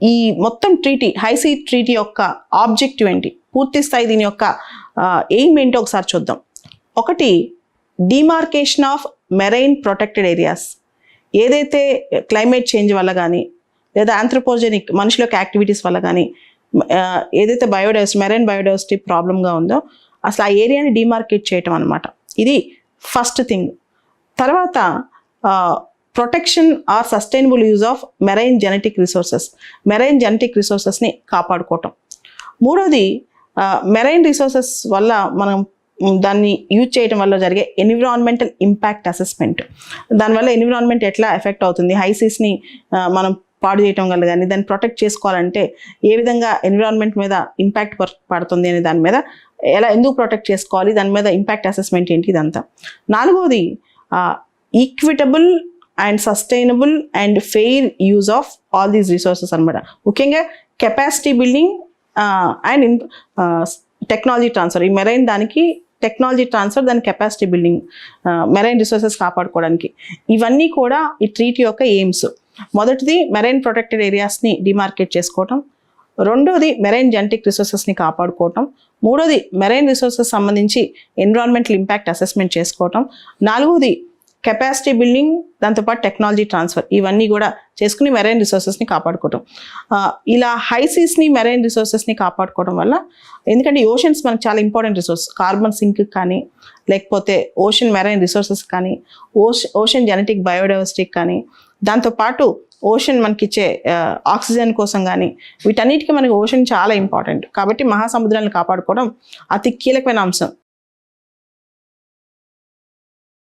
ఈ మొత్తం treaty high see treaty యొక్క ఆబ్జెక్టివ్ ఏంటి, పూర్తి స్థాయి దీని యొక్క ఎయిమ్ ఏంటో ఒకసారి చూద్దాం. ఒకటి, demarcation of marine protected areas. ఏదైతే క్లైమేట్ చేంజ్ వల్ల కానీ లేదా ఆంథ్రోపోజెనిక్ మనుషుల యొక్క యాక్టివిటీస్ వల్ల కానీ ఏదైతే మెరైన్ బయోడైవర్సిటీ ప్రాబ్లంగా ఉందో అసలు ఆ ఏరియాని డిమార్కేట్ చేయటం అనమాట. ఇది ఫస్ట్ థింగ్. తర్వాత protection or sustainable use of marine genetic రిసోర్సెస్ని కాపాడుకోవటం. మూడోది, మెరైన్ రిసోర్సెస్ వల్ల మనం దాన్ని యూజ్ చేయడం వల్ల జరిగే ఎన్విరాన్మెంటల్ ఇంపాక్ట్ అసెస్మెంట్. దానివల్ల ఎన్విరాన్మెంట్ ఎట్లా ఎఫెక్ట్ అవుతుంది, హైసీస్ని మనం పాడు చేయటం వల్ల కానీ దాన్ని ప్రొటెక్ట్ చేసుకోవాలంటే ఏ విధంగా ఎన్విరాన్మెంట్ మీద ఇంపాక్ట్ పడుతుంది అనే దాని మీద ఎందుకు ప్రొటెక్ట్ చేసుకోవాలి, దాని మీద ఇంపాక్ట్ అసెస్మెంట్ ఏంటి, ఇదంతా. నాలుగోది, equitable and sustainable and fair use of all these resources అనమాట. ముఖ్యంగా capacity building and technology transfer. ఈ మెరైన్ దానికి టెక్నాలజీ ట్రాన్స్ఫర్, దాని కెపాసిటీ బిల్డింగ్, మెరైన్ రిసోర్సెస్ కాపాడుకోవడానికి. ఇవన్నీ కూడా ఈ ట్రీటీ యొక్క ఎయిమ్స్. మొదటిది మెరైన్ ప్రొటెక్టెడ్ ఏరియాస్ని డిమార్కేట్ చేసుకోవటం. రెండోది మెరైన్ జెనెటిక్ రిసోర్సెస్ని కాపాడుకోవటం. మూడోది మెరైన్ రిసోర్సెస్ సంబంధించి ఎన్విరాన్మెంటల్ ఇంపాక్ట్ అసెస్మెంట్ చేసుకోవటం. నాలుగోది కెపాసిటీ బిల్డింగ్, దాంతోపాటు టెక్నాలజీ ట్రాన్స్ఫర్. ఇవన్నీ కూడా చేసుకుని మెరైన్ రిసోర్సెస్ని కాపాడుకోవటం. ఇలా హైసీస్ని మెరైన్ రిసోర్సెస్ని కాపాడుకోవడం వల్ల, ఎందుకంటే ఓషన్స్ మనకు చాలా ఇంపార్టెంట్ రిసోర్స్, కార్బన్ సింక్ కానీ లేకపోతే ఓషన్ మెరైన్ రిసోర్సెస్ కానీ ఓషన్ జెనెటిక్ బయోడైవర్సిటీకి కానీ దాంతోపాటు ఓషన్ మనకిచ్చే ఆక్సిజన్ కోసం కానీ వీటన్నిటికీ మనకి ఓషన్ చాలా ఇంపార్టెంట్. కాబట్టి మహాసముద్రాలను కాపాడుకోవడం అతి కీలకమైన అంశం.